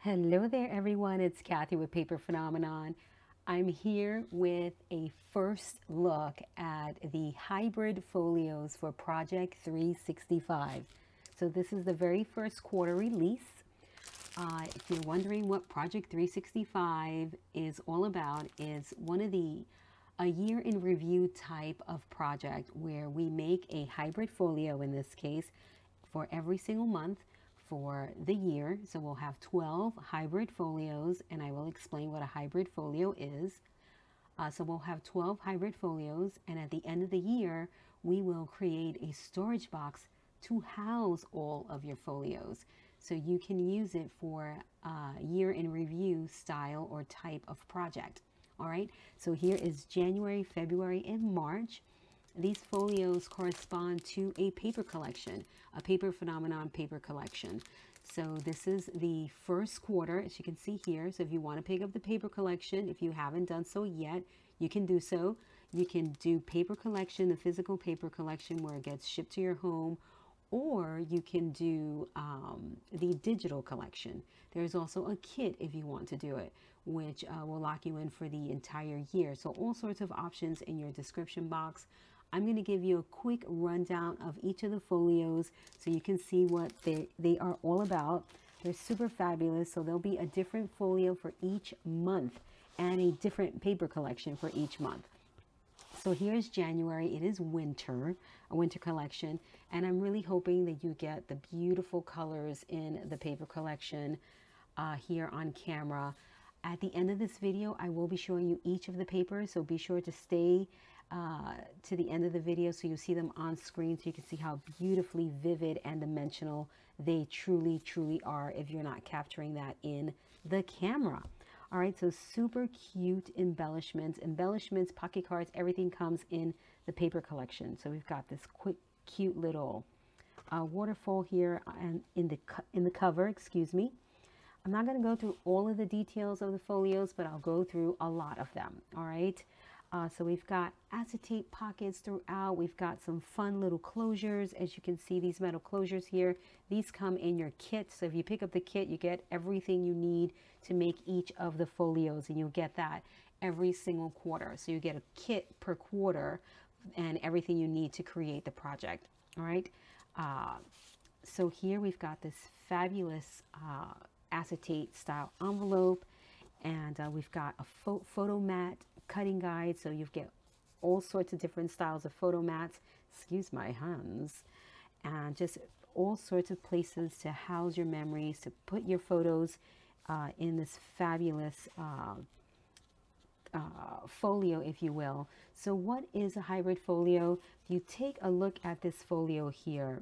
Hello there, everyone. It's Kathy with Paper Phenomenon. I'm here with a first look at the hybrid folios for Project 365. So this is the very first quarter release. If you're wondering what Project 365 is all about, is a year in review type of project where we make a hybrid folio, in this case, for every single month for the year. So we'll have 12 hybrid folios, and I will explain what a hybrid folio is. So we'll have 12 hybrid folios, and at the end of the year, we will create a storage box to house all of your folios. So you can use it for a year in review style or type of project. All right, so here is January, February, and March. These folios correspond to a paper collection, a Paper Phenomenon paper collection. So this is the first quarter, as you can see here. So if you want to pick up the paper collection, if you haven't done so yet, you can do so. You can do paper collection, the physical paper collection where it gets shipped to your home, or you can do the digital collection. There's also a kit if you want to do it, which will lock you in for the entire year. So all sorts of options in your description box. I'm going to give you a quick rundown of each of the folios so you can see what they are all about. They're super fabulous. So there'll be a different folio for each month and a different paper collection for each month. So here's January. It is winter, a winter collection, and I'm really hoping that you get the beautiful colors in the paper collection here on camera. At the end of this video, I will be showing you each of the papers, so be sure to stay to the end of the video so you see them on screen, so you can see how beautifully vivid and dimensional they truly are if you're not capturing that in the camera. All right, so super cute embellishments, pocket cards, everything comes in the paper collection. So we've got this cute little waterfall here and in the cover, excuse me. I'm not going to go through all of the details of the folios, but I'll go through a lot of them. All right. So we've got acetate pockets throughout. We've got some fun little closures. As you can see, these metal closures here, these come in your kit. So if you pick up the kit, you get everything you need to make each of the folios, and you'll get that every single quarter. So you get a kit per quarter and everything you need to create the project. All right. So here we've got this fabulous acetate style envelope, and we've got a photo mat cutting guide, so you get all sorts of different styles of photo mats, excuse my hands, and just all sorts of places to house your memories, to put your photos in this fabulous folio, if you will. So what is a hybrid folio? If you take a look at this folio here,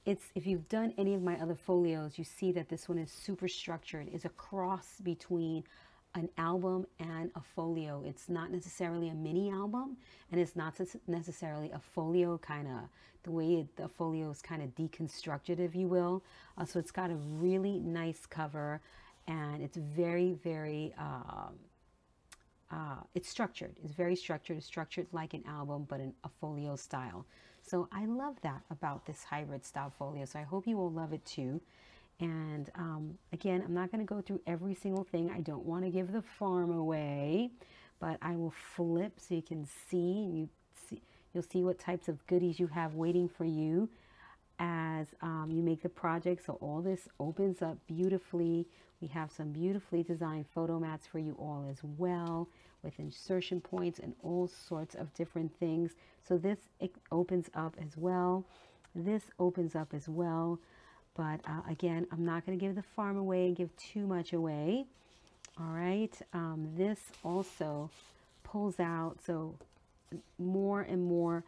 if you've done any of my other folios, you see that this one is super structured. It's a cross between an album and a folio. It's not necessarily a mini album, and it's not necessarily a folio, kind of the way the folio is kind of deconstructed, if you will. So it's got a really nice cover, and it's very it's structured. It's very structured. It's structured like an album, but in a folio style. So I love that about this hybrid style folio. So I hope you will love it too. And again, I'm not going to go through every single thing. I don't want to give the farm away, but I will flip so you can see, and you'll see what types of goodies you have waiting for you as you make the project. So all this opens up beautifully. We have some beautifully designed photo mats for you all as well, with insertion points and all sorts of different things. So this opens up as well. This opens up as well. But again, I'm not going to give the farm away and give too much away. All right. This also pulls out, so more and more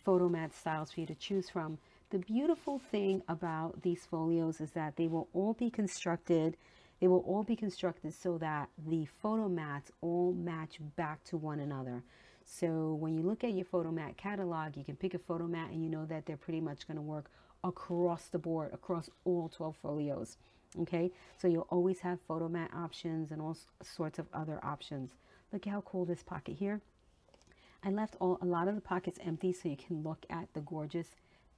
photo mat styles for you to choose from. The beautiful thing about these folios is that they will all be constructed. They will all be constructed so that the photo mats all match back to one another. So when you look at your photo mat catalog, you can pick a photo mat and you know that they're pretty much going to work across the board, across all 12 folios. Okay, so you'll always have photo mat options and all sorts of other options. Look at how cool this pocket here. I left a lot of the pockets empty so you can look at the gorgeous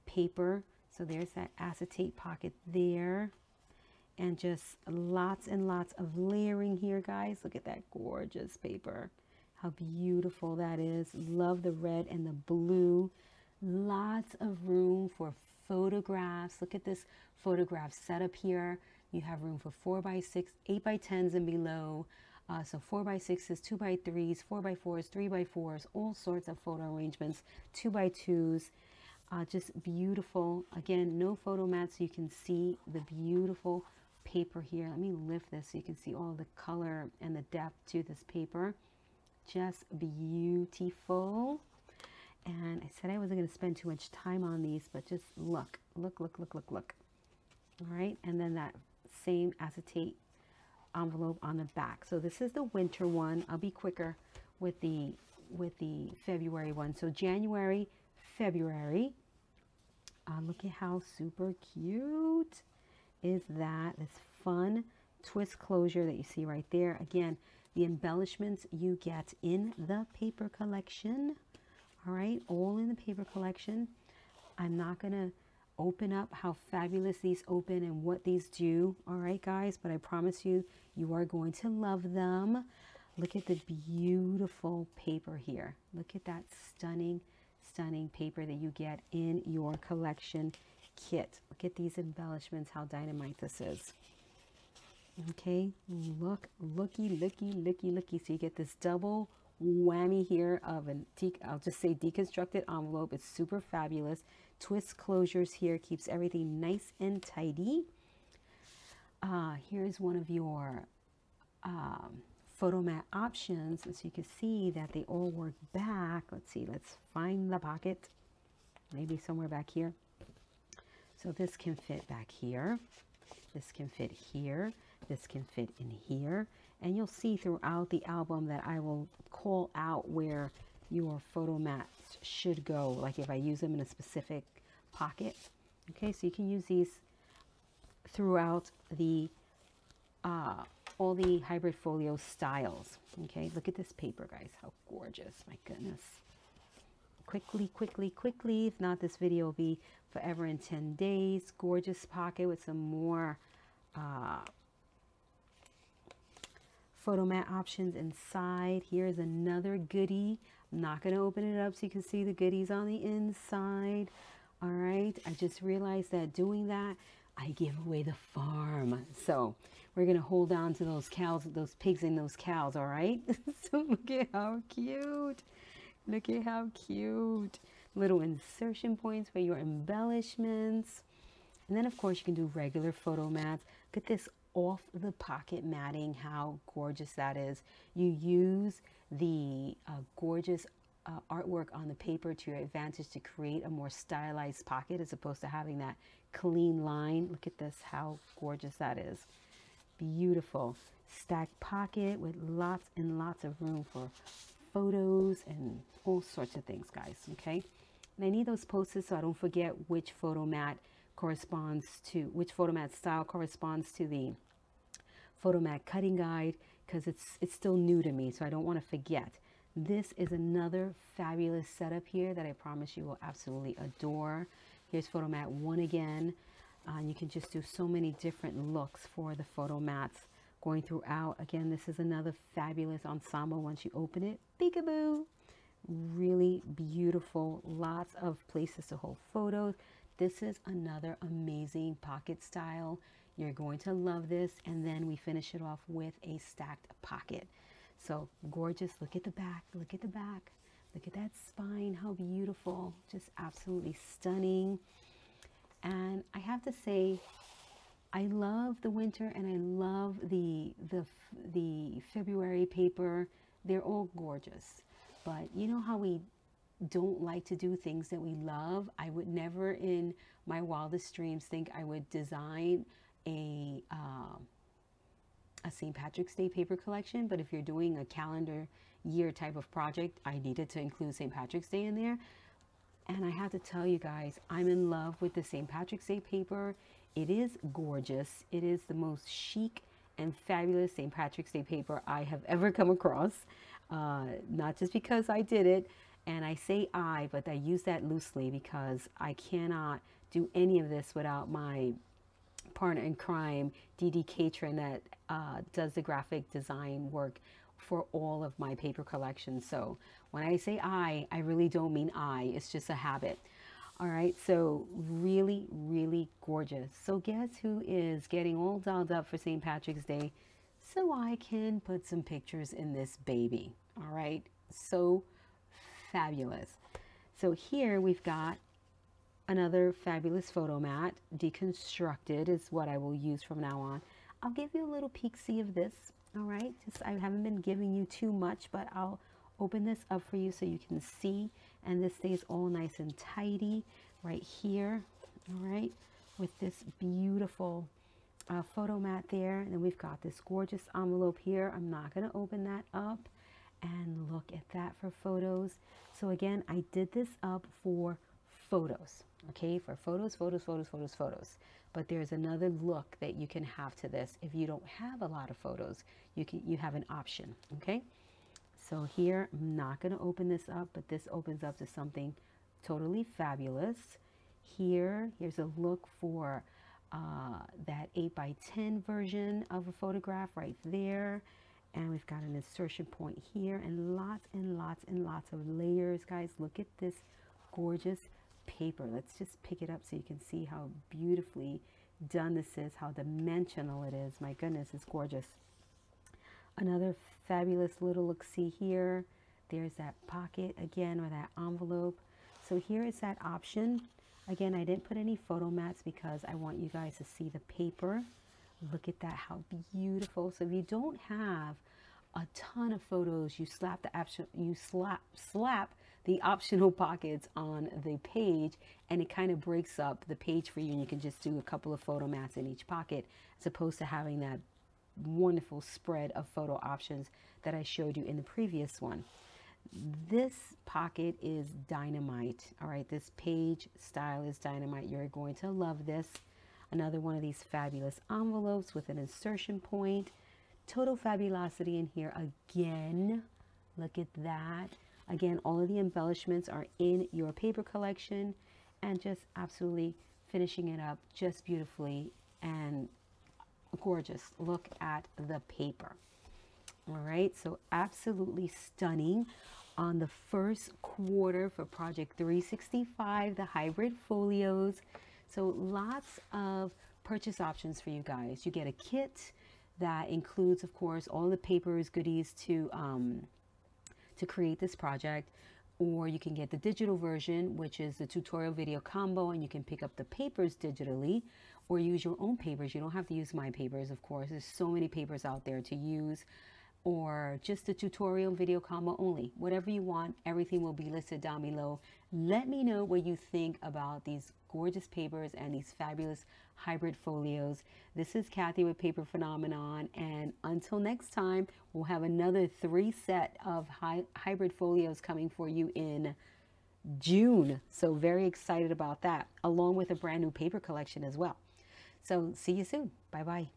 paper. So there's that acetate pocket there. And just lots and lots of layering here, guys. Look at that gorgeous paper. How beautiful that is. Love the red and the blue. Lots of room for photographs. Look at this photograph setup here. You have room for 4x6, 8x10s and below. So 4x6s, 2x3s, 4x4s, 3x4s, all sorts of photo arrangements, 2x2s. Just beautiful. Again, no photo mat, so you can see the beautiful paper here. Let me lift this so you can see all the color and the depth to this paper. Just beautiful. And I said I wasn't going to spend too much time on these, but just look. All right, and then that same acetate envelope on the back. So this is the winter one. I'll be quicker with the February one. So January, February. Look at how super cute is that. This fun twist closure that you see right there. Again, the embellishments you get in the paper collection. All right, all in the paper collection. I'm not going to open up how fabulous these open and what these do. All right, guys, but I promise you, you are going to love them. Look at the beautiful paper here. Look at that stunning paper that you get in your collection kit. Look at these embellishments, how dynamite this is. Okay, looky. So you get this double whammy here of I'll just say deconstructed envelope. It's super fabulous. Twist closures here, keeps everything nice and tidy. Here's one of your photo mat options, and so you can see that they all work back. Let's see, let's find the pocket, maybe somewhere back here. So this can fit back here, this can fit here, this can fit in here, and you'll see throughout the album that I will call out where your photo mats should go, like if I use them in a specific pocket. Okay, so you can use these throughout the all the hybrid folio styles. Okay, look at this paper, guys, how gorgeous, my goodness. Quickly, if not, this video will be forever in 10 days. Gorgeous pocket with some more photo mat options inside. Here's another goodie. I'm not going to open it up so you can see the goodies on the inside. All right, I just realized that doing that, I give away the farm. So we're going to hold on to those cows, those pigs and those cows, all right? So look at how cute. Look at how cute. Little insertion points for your embellishments. And then, of course, you can do regular photo mats. Look at this off the pocket matting, how gorgeous that is. You use the gorgeous artwork on the paper to your advantage to create a more stylized pocket as opposed to having that clean line. Look at this, how gorgeous that is. Beautiful. Stacked pocket with lots and lots of room for photos and all sorts of things, guys. Okay, and I need those post-its so I don't forget which photo mat corresponds to, which photo mat style corresponds to the photo mat cutting guide, because it's still new to me, so I don't want to forget. This is another fabulous setup here that I promise you will absolutely adore. Here's photo mat 1 again. You can just do so many different looks for the photo mats going throughout. Again, this is another fabulous ensemble once you open it. Peekaboo! Really beautiful. Lots of places to hold photos. This is another amazing pocket style. You're going to love this. And then we finish it off with a stacked pocket. So gorgeous. Look at the back. Look at the back. Look at that spine. How beautiful. Just absolutely stunning. And I have to say, I love the winter and I love the February paper. They're all gorgeous. But you know how we don't like to do things that we love? I would never in my wildest dreams think I would design a St. Patrick's Day paper collection. But if you're doing a calendar year type of project, I needed to include St. Patrick's Day in there. And I have to tell you guys, I'm in love with the St. Patrick's Day paper. It is gorgeous. It is the most chic and fabulous St. Patrick's Day paper I have ever come across. Not just because I did it, and I say I, but I use that loosely because I cannot do any of this without my partner in crime, Dee Catron, that does the graphic design work for all of my paper collection. So when I say I really don't mean I. It's just a habit. All right, so really, really gorgeous. So guess who is getting all dolled up for St. Patrick's Day so I can put some pictures in this baby. All right, so fabulous. So here we've got another fabulous photo mat. Deconstructed is what I will use from now on. I'll give you a little peek-see of this. All right, just I haven't been giving you too much, but I'll open this up for you so you can see. And this stays all nice and tidy right here. All right, with this beautiful photo mat there. And then we've got this gorgeous envelope here. I'm not going to open that up. And look at that for photos. So again, I did this up for photos. Okay, for photos. But there's another look that you can have to this. If you don't have a lot of photos, you have an option. Okay, so here I'm not going to open this up, but this opens up to something totally fabulous. Here's a look for that 8x10 version of a photograph right there. And we've got an insertion point here, and lots and lots and lots of layers, guys. Look at this gorgeous paper. Let's just pick it up so you can see how beautifully done this is, how dimensional it is. My goodness, it's gorgeous. Another fabulous little look-see here. There's that pocket again, or that envelope. So here is that option. Again, I didn't put any photo mats because I want you guys to see the paper. Look at that, how beautiful. So if you don't have a ton of photos, you slap the optional pockets on the page, and it kind of breaks up the page for you, and you can just do a couple of photo mats in each pocket, as opposed to having that wonderful spread of photo options that I showed you in the previous one. This pocket is dynamite. All right, this page style is dynamite. You're going to love this. Another one of these fabulous envelopes with an insertion point. Total fabulosity in here again. Look at that. Again, all of the embellishments are in your paper collection, and just absolutely finishing it up just beautifully and gorgeous. Look at the paper. All right, so absolutely stunning on the first quarter for Project 365, the hybrid folios. So lots of purchase options for you guys. You get a kit that includes, of course, all the papers, goodies to create this project, or you can get the digital version, which is the tutorial video combo, and you can pick up the papers digitally or use your own papers. You don't have to use my papers, of course. There's so many papers out there to use, or just the tutorial video combo only. Whatever you want, everything will be listed down below. Let me know what you think about these gorgeous papers and these fabulous hybrid folios. This is Kathy with Paper Phenomenon, and until next time, we'll have another 3 set of hybrid folios coming for you in June. So very excited about that, along with a brand new paper collection as well. So see you soon. Bye-bye.